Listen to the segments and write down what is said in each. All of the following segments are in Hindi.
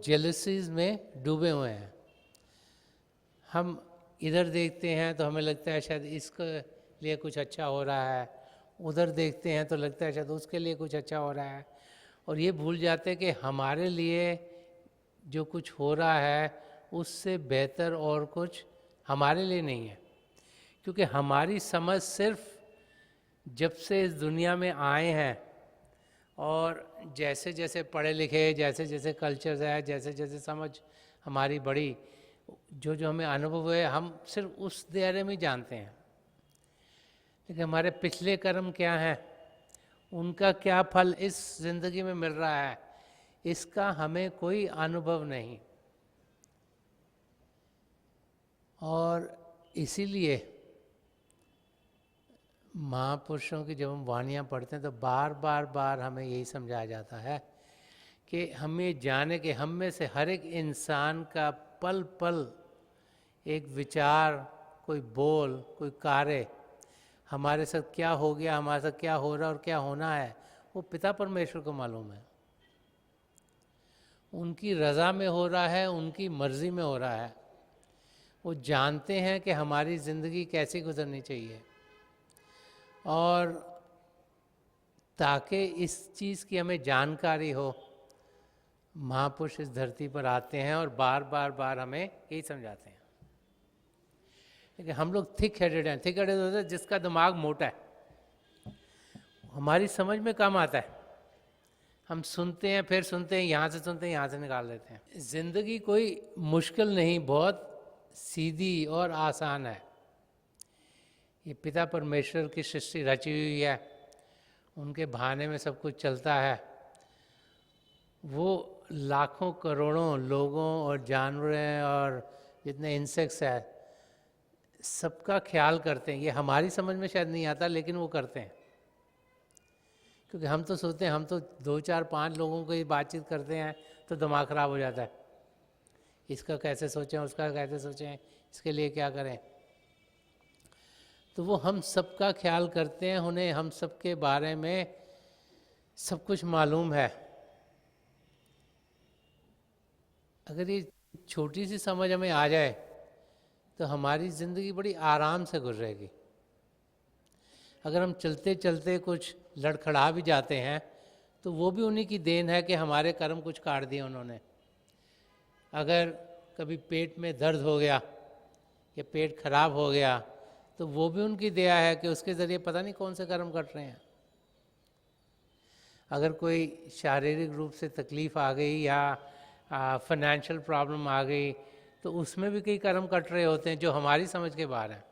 जेलसीज में डूबे हुए हैं। हम इधर देखते हैं तो हमें लगता है शायद इसके लिए कुछ अच्छा हो रहा है, उधर देखते हैं तो लगता है शायद उसके लिए कुछ अच्छा हो रहा है, और ये भूल जाते हैं कि हमारे लिए जो कुछ हो रहा है उससे बेहतर और कुछ हमारे लिए नहीं है। क्योंकि हमारी समझ सिर्फ जब से इस दुनिया में आए हैं और जैसे जैसे पढ़े लिखे, जैसे जैसे कल्चर है, जैसे जैसे समझ हमारी बढ़ी, जो जो हमें अनुभव हुए, हम सिर्फ उस दायरे में जानते हैं। लेकिन हमारे पिछले कर्म क्या हैं, उनका क्या फल इस जिंदगी में मिल रहा है, इसका हमें कोई अनुभव नहीं। और इसीलिए महापुरुषों की जब हम वाणियाँ पढ़ते हैं तो बार बार बार हमें यही समझाया जाता है कि हमें जाने कि हम में से हर एक इंसान का पल पल एक विचार, कोई बोल, कोई कार्य, हमारे साथ क्या हो गया, हमारे साथ क्या हो रहा है और क्या होना है, वो पिता परमेश्वर को मालूम है। उनकी रज़ा में हो रहा है, उनकी मर्ज़ी में हो रहा है। वो जानते हैं कि हमारी ज़िंदगी कैसी गुजरनी चाहिए, और ताकि इस चीज़ की हमें जानकारी हो, महापुरुष इस धरती पर आते हैं और बार बार बार हमें यही समझाते हैं। लेकिन हम लोग थिक हेडेड हैं। थिक हेडेड होता है जिसका दिमाग मोटा है, हमारी समझ में कम आता है। हम सुनते हैं, फिर सुनते हैं, यहाँ से सुनते हैं, यहाँ से निकाल देते हैं। ज़िंदगी कोई मुश्किल नहीं, बहुत सीधी और आसान है। ये पिता परमेश्वर की सृष्टि रची हुई है, उनके बहाने में सब कुछ चलता है। वो लाखों करोड़ों लोगों और जानवरों और जितने इंसेक्ट्स हैं सबका ख्याल करते हैं। ये हमारी समझ में शायद नहीं आता, लेकिन वो करते हैं। क्योंकि हम तो सोचते हैं, हम तो 2 4 5 लोगों को ही बातचीत करते हैं तो दिमाग ख़राब हो जाता है। इसका कैसे सोचें, उसका कैसे सोचें, इसके लिए क्या करें। तो वो हम सबका ख्याल करते हैं, उन्हें हम सबके बारे में सब कुछ मालूम है। अगर ये छोटी सी समझ हमें आ जाए तो हमारी ज़िंदगी बड़ी आराम से गुजरेगी। अगर हम चलते चलते कुछ लड़खड़ा भी जाते हैं तो वो भी उन्हीं की देन है कि हमारे कर्म कुछ काट दिए उन्होंने। अगर कभी पेट में दर्द हो गया या पेट खराब हो गया तो वो भी उनकी दया है कि उसके ज़रिए पता नहीं कौन से कर्म कट रहे हैं। अगर कोई शारीरिक रूप से तकलीफ़ आ गई या फाइनेंशियल प्रॉब्लम आ गई तो उसमें भी कई कर्म कट रहे होते हैं जो हमारी समझ के बाहर हैं।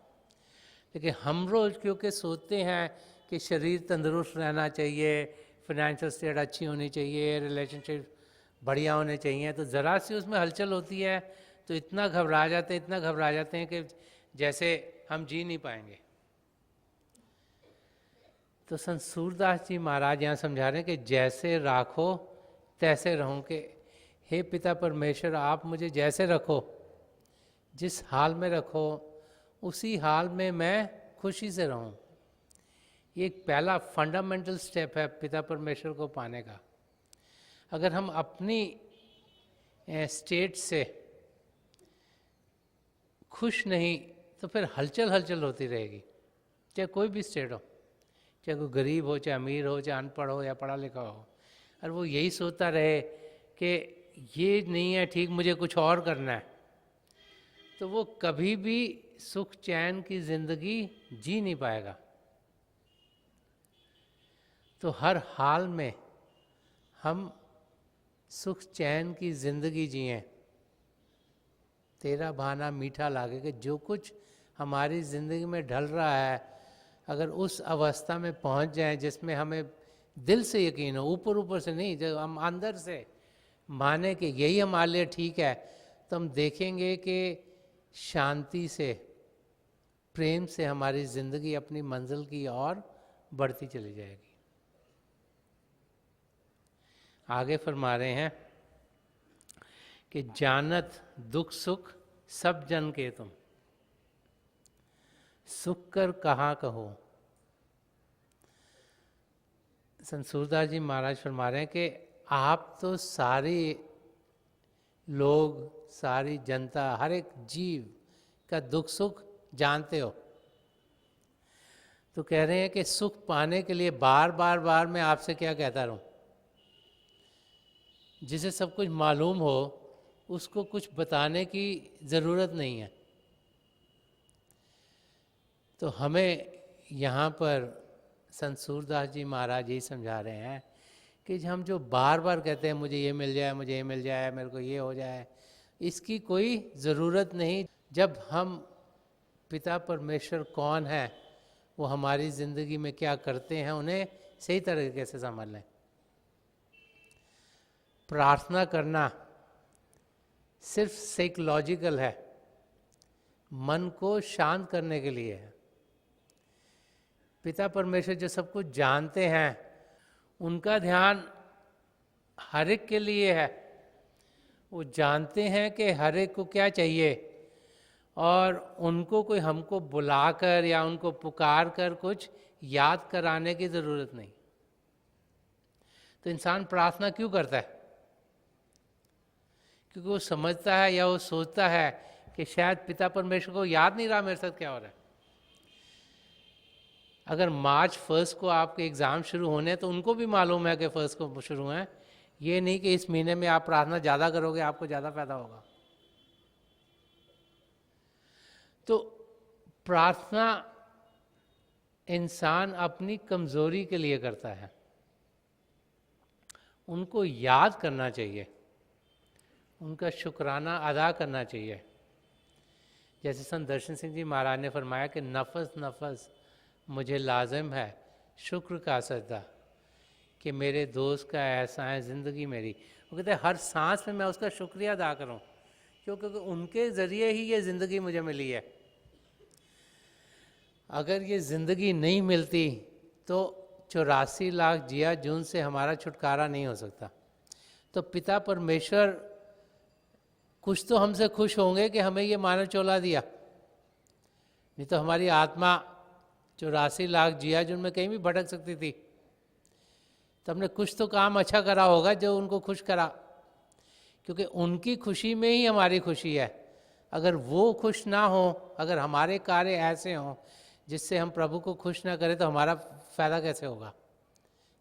लेकिन हम रोज़ क्योंकि सोचते हैं कि शरीर तंदुरुस्त रहना चाहिए, फाइनेंशियल स्टेट अच्छी होनी चाहिए, रिलेशनशिप बढ़िया होने चाहिए, तो ज़रा सी उसमें हलचल होती है तो इतना घबरा जाते हैं, इतना घबरा जाते हैं कि जैसे हम जी नहीं पाएंगे। तो संत सूरदास जी महाराज यहाँ समझा रहे हैं कि जैसे राखो तैसे रहूं, कि हे पिता परमेश्वर, आप मुझे जैसे रखो, जिस हाल में रखो, उसी हाल में मैं खुशी से रहूं। ये एक पहला फंडामेंटल स्टेप है पिता परमेश्वर को पाने का। अगर हम अपनी स्टेट से खुश नहीं तो फिर हलचल हलचल होती रहेगी, चाहे कोई भी स्टेट हो, चाहे कोई गरीब हो, चाहे अमीर हो, चाहे अनपढ़ हो या पढ़ा लिखा हो। और वो यही सोचता रहे कि ये नहीं है ठीक, मुझे कुछ और करना है, तो वो कभी भी सुख चैन की जिंदगी जी नहीं पाएगा। तो हर हाल में हम सुख चैन की जिंदगी जिएं। तेरा बहाना मीठा लागे, कि जो कुछ हमारी ज़िंदगी में ढल रहा है, अगर उस अवस्था में पहुंच जाएं जिसमें हमें दिल से यकीन हो, ऊपर ऊपर से नहीं, जब हम अंदर से माने कि यही हमारे लिए ठीक है, तो हम देखेंगे कि शांति से, प्रेम से हमारी ज़िंदगी अपनी मंजिल की ओर बढ़ती चली जाएगी। आगे फरमा रहे हैं कि जानत दुख सुख सब जन के तुम, सुख कर कहाँ कहो। संत सूरदास जी महाराज फरमा रहे हैं कि आप तो सारी लोग, सारी जनता, हर एक जीव का दुख सुख जानते हो। तो कह रहे हैं कि सुख पाने के लिए बार बार बार मैं आपसे क्या कहता रहूं? जिसे सब कुछ मालूम हो उसको कुछ बताने की ज़रूरत नहीं है। तो हमें यहाँ पर संत सूरदास जी महाराज यही समझा रहे हैं कि हम जो बार बार कहते हैं मुझे ये मिल जाए, मुझे ये मिल जाए, मेरे को ये हो जाए, इसकी कोई ज़रूरत नहीं। जब हम पिता परमेश्वर कौन है, वो हमारी ज़िंदगी में क्या करते हैं, उन्हें सही तरीके से समझ लें। प्रार्थना करना सिर्फ साइकोलॉजिकल है, मन को शांत करने के लिए है। पिता परमेश्वर जो सब कुछ जानते हैं, उनका ध्यान हर एक के लिए है। वो जानते हैं कि हर एक को क्या चाहिए, और उनको कोई हमको बुलाकर या उनको पुकार कर कुछ याद कराने की ज़रूरत नहीं। तो इंसान प्रार्थना क्यों करता है? क्योंकि वो समझता है या वो सोचता है कि शायद पिता परमेश्वर को याद नहीं रहा मेरे साथ क्या हो रहा है। अगर मार्च 1 को आपके एग्ज़ाम शुरू होने हैं तो उनको भी मालूम है कि 1 को शुरू हैं। ये नहीं कि इस महीने में आप प्रार्थना ज़्यादा करोगे आपको ज़्यादा फायदा होगा। तो प्रार्थना इंसान अपनी कमज़ोरी के लिए करता है, उनको याद करना चाहिए, उनका शुक्राना अदा करना चाहिए। जैसे संत दर्शन सिंह जी महाराज ने फरमाया कि नफस नफस मुझे लाजिम है शुक्र का सजदा, कि मेरे दोस्त का ऐसा है ज़िंदगी मेरी। वो कहते हैं हर सांस में मैं उसका शुक्रिया अदा करूं, क्योंकि उनके ज़रिए ही ये ज़िंदगी मुझे मिली है। अगर ये ज़िंदगी नहीं मिलती तो 84 लाख जिया जून से हमारा छुटकारा नहीं हो सकता। तो पिता परमेश्वर कुछ तो हमसे खुश होंगे कि हमें ये मानव चोला दिया, नहीं तो हमारी आत्मा 84 लाख जिया जून में कहीं भी भटक सकती थी। तो हमने कुछ तो काम अच्छा करा होगा जो उनको खुश करा, क्योंकि उनकी खुशी में ही हमारी खुशी है। अगर वो खुश ना हो, अगर हमारे कार्य ऐसे हों जिससे हम प्रभु को खुश ना करें, तो हमारा फ़ायदा कैसे होगा,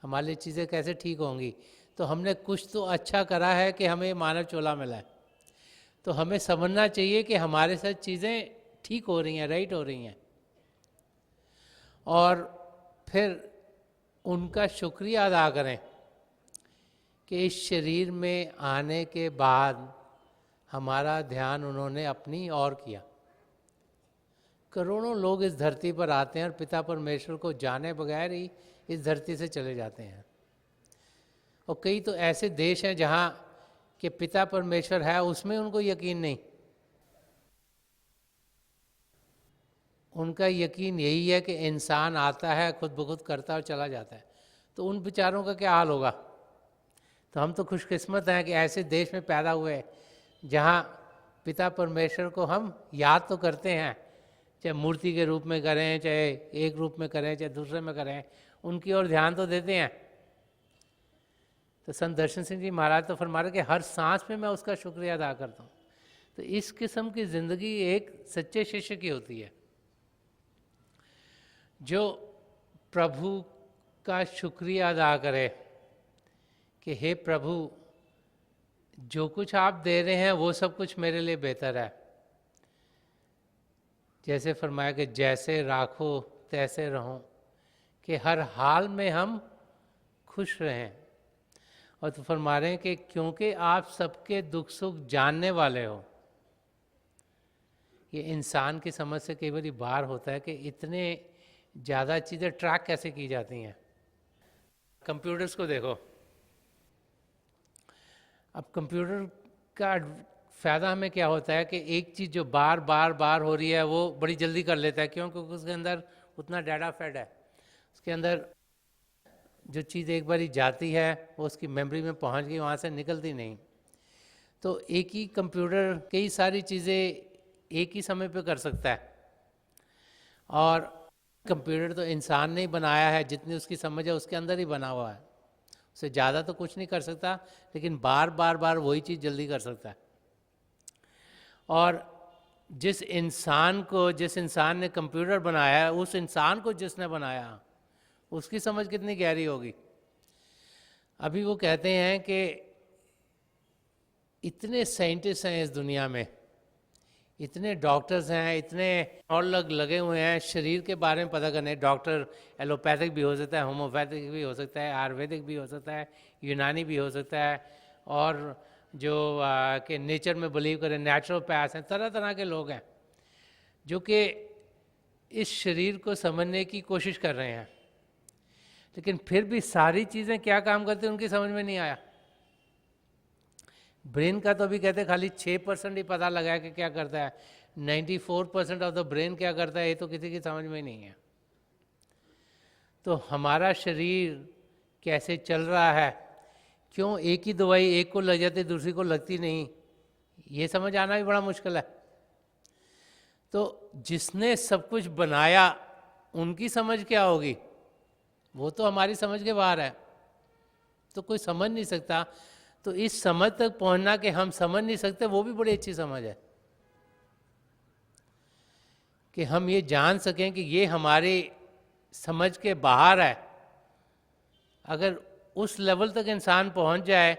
हमारे लिए चीज़ें कैसे ठीक होंगी। तो हमने कुछ तो अच्छा करा है कि हमें मानव चोला मिला है। तो हमें समझना चाहिए कि हमारे साथ चीज़ें ठीक हो रही हैं, राइट हो रही हैं, और फिर उनका शुक्रिया अदा करें कि इस शरीर में आने के बाद हमारा ध्यान उन्होंने अपनी ओर किया। करोड़ों लोग इस धरती पर आते हैं और पिता परमेश्वर को जाने बगैर ही इस धरती से चले जाते हैं। और कई तो ऐसे देश हैं जहाँ कि पिता परमेश्वर है, उसमें उनको यकीन नहीं। उनका यकीन यही है कि इंसान आता है, खुद ब खुद करता है और चला जाता है। तो उन बेचारों का क्या हाल होगा? तो हम तो खुशकिस्मत हैं कि ऐसे देश में पैदा हुए जहाँ पिता परमेश्वर को हम याद तो करते हैं, चाहे मूर्ति के रूप में करें, चाहे एक रूप में करें, चाहे दूसरे में करें, उनकी ओर ध्यान तो देते हैं। तो संत दर्शन सिंह जी महाराज तो फरमा रहे कि हर सांस में मैं उसका शुक्रिया अदा करता हूँ। तो इस किस्म की ज़िंदगी एक सच्चे शिष्य की होती है, जो प्रभु का शुक्रिया अदा करे कि हे प्रभु, जो कुछ आप दे रहे हैं वो सब कुछ मेरे लिए बेहतर है। जैसे फरमाया कि जैसे राखो तैसे रहो, कि हर हाल में हम खुश रहें। और तो फरमा रहे हैं कि क्योंकि आप सबके दुख सुख जानने वाले हो। ये इंसान की समझ से कई बार बाहर होता है कि इतने ज़्यादा चीज़ें ट्रैक कैसे की जाती हैं। कंप्यूटर्स को देखो, अब कंप्यूटर का फ़ायदा हमें क्या होता है कि एक चीज़ जो बार बार बार हो रही है वो बड़ी जल्दी कर लेता है। क्यों? क्योंकि उसके अंदर उतना डाटा फेड है। उसके अंदर जो चीज़ एक बारी जाती है वो उसकी मेमोरी में पहुंच गई, वहाँ से निकलती नहीं। तो एक ही कंप्यूटर कई सारी चीज़ें एक ही समय पे कर सकता है। और कंप्यूटर तो इंसान ने ही बनाया है, जितनी उसकी समझ है उसके अंदर ही बना हुआ है। उससे ज़्यादा तो कुछ नहीं कर सकता, लेकिन बार बार बार वही चीज़ जल्दी कर सकता है। और जिस इंसान ने कंप्यूटर बनाया, उस इंसान को जिसने बनाया, उसकी समझ कितनी गहरी होगी। अभी वो कहते हैं कि इतने साइंटिस्ट हैं इस दुनिया में, इतने डॉक्टर्स हैं, इतने और लोग लगे हुए हैं शरीर के बारे में पता करने। डॉक्टर एलोपैथिक भी हो सकता है, होम्योपैथिक भी हो सकता है, आयुर्वेदिक भी हो सकता है, यूनानी भी हो सकता है, और जो कि नेचर में बिलीव करें, नेचुरोपैथ हैं, तरह तरह के लोग हैं जो कि इस शरीर को समझने की कोशिश कर रहे हैं। लेकिन फिर भी सारी चीज़ें क्या काम करती हैं उनकी समझ में नहीं आया। ब्रेन का तो अभी कहते हैं खाली 6% ही पता लगा है कि क्या करता है, 94% ऑफ द ब्रेन क्या करता है ये तो किसी की समझ में नहीं है। तो हमारा शरीर कैसे चल रहा है, क्यों एक ही दवाई एक को लग जाती दूसरी को लगती नहीं, ये समझ आना भी बड़ा मुश्किल है। तो जिसने सब कुछ बनाया उनकी समझ क्या होगी, वो तो हमारी समझ के बाहर है, तो कोई समझ नहीं सकता। तो इस समझ तक पहुंचना कि हम समझ नहीं सकते, वो भी बड़ी अच्छी समझ है कि हम ये जान सकें कि ये हमारी समझ के बाहर है। अगर उस लेवल तक इंसान पहुंच जाए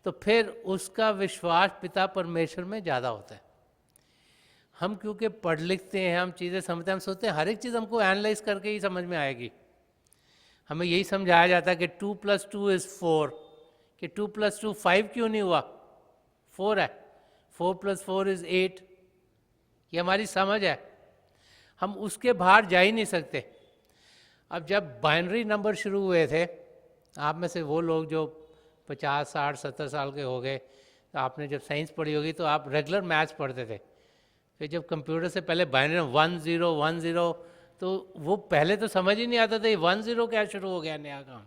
तो फिर उसका विश्वास पिता परमेश्वर में ज़्यादा होता है। हम क्योंकि पढ़ लिखते हैं, हम चीज़ें समझते हैं, हम सोचते हैं हर एक चीज़ हमको एनालाइज करके ही समझ में आएगी। हमें यही समझाया जाता है कि 2 + 2 = 4, कि 2 + 2 5 क्यों नहीं हुआ, 4 है, 4 + 4 = 8। ये हमारी समझ है, हम उसके बाहर जा ही नहीं सकते। अब जब बाइनरी नंबर शुरू हुए थे, आप में से वो लोग जो 50, 60, 70 साल के हो गए, तो आपने जब साइंस पढ़ी होगी तो आप रेगुलर मैथ्स पढ़ते थे। फिर जब कंप्यूटर से पहले बाइनरी 1 0 1 0, तो वो पहले तो समझ ही नहीं आता था 1 0 क्या शुरू हो गया नया काम,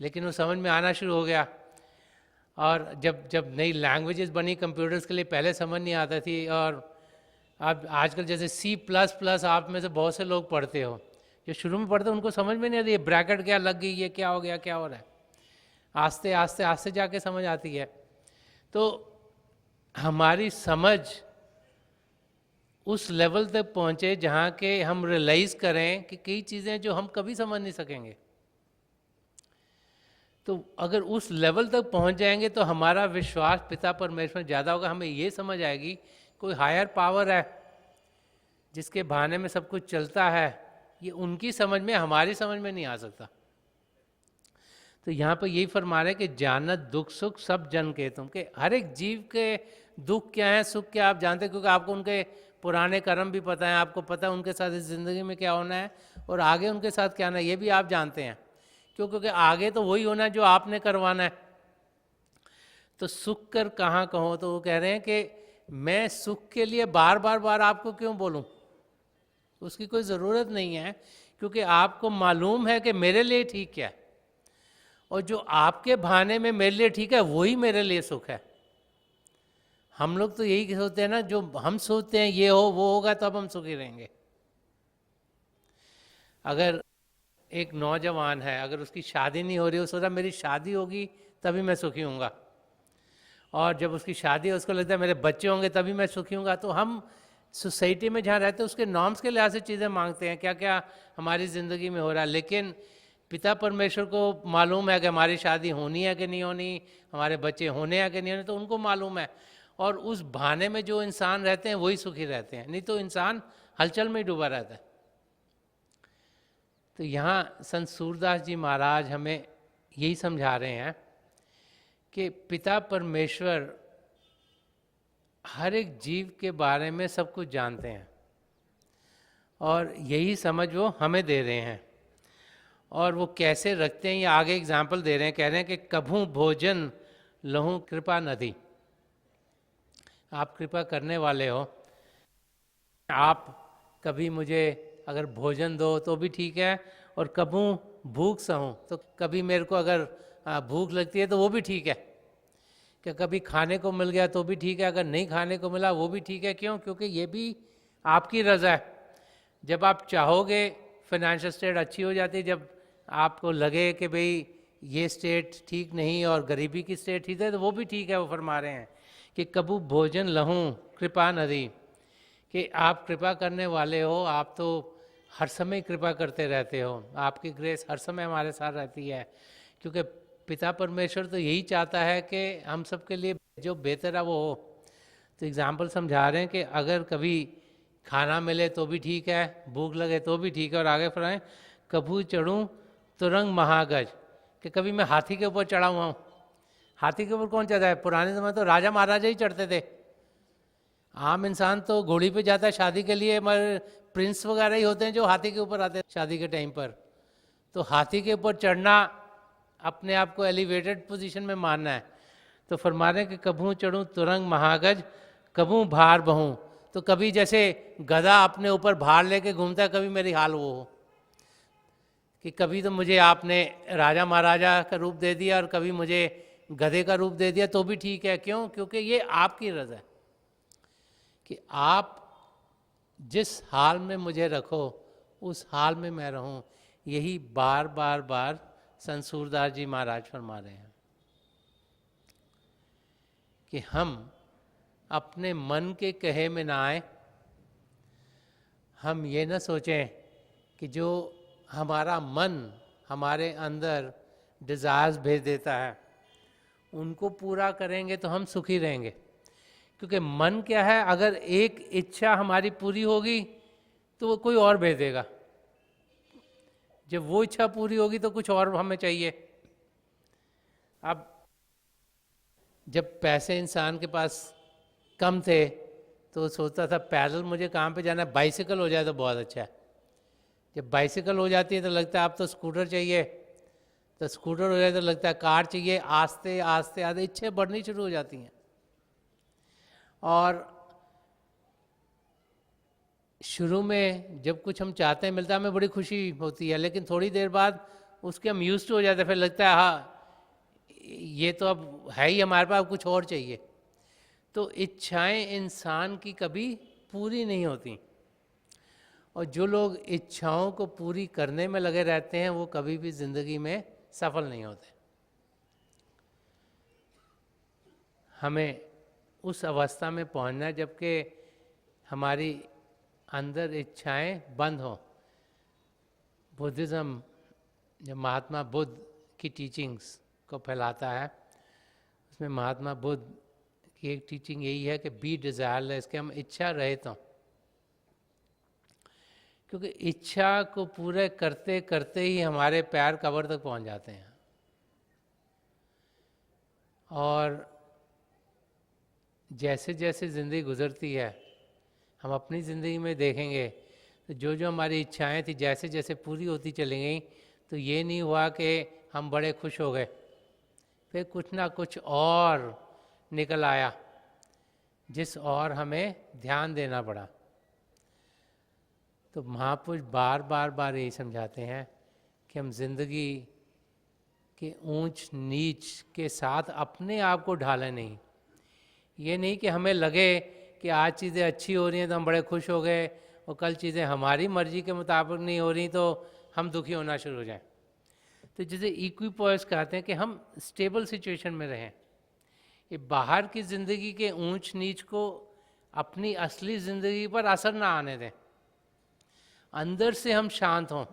लेकिन वो समझ में आना शुरू हो गया। और जब नई लैंग्वेजेस बनी कंप्यूटर्स के लिए, पहले समझ नहीं आता थी। और अब आजकल जैसे C++ आप में से बहुत से लोग पढ़ते हो, जो शुरू में पढ़ते उनको समझ में नहीं आती, ये ब्रैकेट क्या लग गई, ये क्या हो गया, क्या हो रहा है। आस्ते आस्ते आस्ते जाके समझ आती है। तो हमारी समझ उस लेवल तक पहुँचे जहाँ के हम रियलाइज़ करें कि कई चीज़ें जो हम कभी समझ नहीं सकेंगे। तो अगर उस लेवल तक पहुँच जाएंगे तो हमारा विश्वास पिता परमेश्वर ज़्यादा होगा। हमें ये समझ आएगी कोई हायर पावर है जिसके बहाने में सब कुछ चलता है, ये उनकी समझ में, हमारी समझ में नहीं आ सकता। तो यहाँ पर यही फरमा रहे कि जानत दुख सुख सब जन के तुम, के हर एक जीव के दुख क्या है, सुख क्या आप जानते, क्योंकि आपको उनके पुराने कर्म भी पता है, आपको पता है उनके साथ इस ज़िंदगी में क्या होना है और आगे उनके साथ क्या होना है, ये भी आप जानते हैं। क्यों? क्योंकि आगे तो वही होना है जो आपने करवाना है। तो सुख कर कहाँ कहो, तो वो कह रहे हैं कि मैं सुख के लिए बार बार आपको क्यों बोलूं, उसकी कोई ज़रूरत नहीं है, क्योंकि आपको मालूम है कि मेरे लिए ठीक है, और जो आपके बहाने में मेरे लिए ठीक है वही मेरे लिए सुख है। हम लोग तो यही सोचते हैं ना, जो हम सोचते हैं ये हो वो होगा तब हम सुखी रहेंगे। अगर एक नौजवान है, अगर उसकी शादी नहीं हो रही, वो सोचा मेरी शादी होगी तभी मैं सुखी हूँगा, और जब उसकी शादी है उसको लगता है मेरे बच्चे होंगे तभी मैं सुखी हूँगा। तो हम सोसाइटी में जहाँ रहते हैं उसके नॉर्म्स के लिहाज से चीज़ें मांगते हैं, क्या क्या हमारी ज़िंदगी में हो रहा है। लेकिन पिता परमेश्वर को मालूम है कि हमारी शादी होनी है कि नहीं होनी, हमारे बच्चे होने हैं कि नहीं होने, तो उनको मालूम है। और उस बहाने में जो इंसान रहते हैं वही सुखी रहते हैं, नहीं तो इंसान हलचल में ही डूबा रहता है। तो यहाँ संत सूरदास जी महाराज हमें यही समझा रहे हैं कि पिता परमेश्वर हर एक जीव के बारे में सब कुछ जानते हैं, और यही समझ वो हमें दे रहे हैं। और वो कैसे रखते हैं ये आगे एग्जाम्पल दे रहे हैं, कह रहे हैं कि कभू भोजन लहू कृपा नदी। आप कृपा करने वाले हो, आप कभी मुझे अगर भोजन दो तो भी ठीक है, और कभू भूख सहूँ, तो कभी मेरे को अगर भूख लगती है तो वो भी ठीक है, कि कभी खाने को मिल गया तो भी ठीक है, अगर नहीं खाने को मिला वो भी ठीक है। क्यों? क्योंकि ये भी आपकी रज़ा है। जब आप चाहोगे फाइनेंशियल स्टेट अच्छी हो जाती है, जब आपको लगे कि भाई ये स्टेट ठीक नहीं और गरीबी की स्टेट ठीक है, तो वो भी ठीक है। वो फरमा रहे हैं कि कबू भोजन लहूं कृपा नदी, कि आप कृपा करने वाले हो, आप तो हर समय कृपा करते रहते हो, आपकी ग्रेस हर समय हमारे साथ रहती है, क्योंकि पिता परमेश्वर तो यही चाहता है कि हम सबके लिए जो बेहतर है वो हो। तो एग्जाम्पल समझा रहे हैं कि अगर कभी खाना मिले तो भी ठीक है, भूख लगे तो भी ठीक है, और आगे फरमाएं कभू चढ़ूं तुरंग महागज, कि कभी मैं हाथी के ऊपर चढ़ा हुआ हूँ। हाथी के ऊपर कौन चढ़ता है? पुराने समय तो राजा महाराजा ही चढ़ते थे, आम इंसान तो घोड़ी पे जाता है शादी के लिए, मगर प्रिंस वगैरह ही होते हैं जो हाथी के ऊपर आते हैं शादी के टाइम पर। तो हाथी के ऊपर चढ़ना अपने आप को एलिवेटेड पोजीशन में मानना है। तो फरमा रहे कि कभू चढ़ूं तुरंग महागज, कभू भार बहूं, तो कभी जैसे गधा अपने ऊपर भार लेके घूमता है, कभी मेरी हाल वो हो कि कभी तो मुझे आपने राजा महाराजा का रूप दे दिया और कभी मुझे गधे का रूप दे दिया, तो भी ठीक है। क्यों? क्योंकि ये आपकी रज़ा है कि आप जिस हाल में मुझे रखो उस हाल में मैं रहूं। यही बार बार बार संत सूरदास जी महाराज फरमा रहे हैं कि हम अपने मन के कहे में ना आए। हम ये ना सोचें कि जो हमारा मन हमारे अंदर डिज़ायर्स भेज देता है उनको पूरा करेंगे तो हम सुखी रहेंगे। क्योंकि मन क्या है, अगर एक इच्छा हमारी पूरी होगी तो वो कोई और भेज देगा, जब वो इच्छा पूरी होगी तो कुछ और हमें चाहिए। अब जब पैसे इंसान के पास कम थे तो सोचता था पैदल मुझे कहाँ पे जाना है, बाइसिकल हो जाए तो बहुत अच्छा है। जब बाइसिकल हो जाती है तो लगता है अब तो स्कूटर चाहिए, तो स्कूटर हो जाए तो लगता है कार चाहिए। आस्ते आस्ते आस्ते इच्छाएं बढ़नी शुरू हो जाती हैं, और शुरू में जब कुछ हम चाहते हैं मिलता है हमें बड़ी खुशी होती है, लेकिन थोड़ी देर बाद उसके हम यूज्ड हो जाते हैं, फिर लगता है हाँ ये तो अब है ही हमारे पास, कुछ और चाहिए। तो इच्छाएं इंसान की कभी पूरी नहीं होती, और जो लोग इच्छाओं को पूरी करने में लगे रहते हैं वो कभी भी जिंदगी में सफल नहीं होते। हमें उस अवस्था में पहुंचना है जबकि हमारी अंदर इच्छाएं बंद हों। बुद्धिज़्म जब महात्मा बुद्ध की टीचिंग्स को फैलाता है, उसमें महात्मा बुद्ध की एक टीचिंग यही है कि बी डिज़ायरलेस, कि हम इच्छा रहित हों। क्योंकि इच्छा को पूरे करते करते ही हमारे पैर कब्र तक पहुंच जाते हैं, और जैसे जैसे ज़िंदगी गुजरती है हम अपनी ज़िंदगी में देखेंगे तो जो जो हमारी इच्छाएं थी जैसे जैसे पूरी होती चली गई, तो ये नहीं हुआ कि हम बड़े खुश हो गए, फिर कुछ ना कुछ और निकल आया जिस और हमें ध्यान देना पड़ा। तो महापुरुष बार बार बार यही समझाते हैं कि हम जिंदगी के ऊंच नीच के साथ अपने आप को ढालें नहीं। ये नहीं कि हमें लगे कि आज चीज़ें अच्छी हो रही हैं तो हम बड़े खुश हो गए, और कल चीज़ें हमारी मर्जी के मुताबिक नहीं हो रही तो हम दुखी होना शुरू हो जाएं। तो जैसे इक्विपोइस कहते हैं कि हम स्टेबल सिचुएशन में रहें, ये बाहर की ज़िंदगी के ऊंच नीच को अपनी असली ज़िंदगी पर असर ना आने दें, अंदर से हम शांत हों।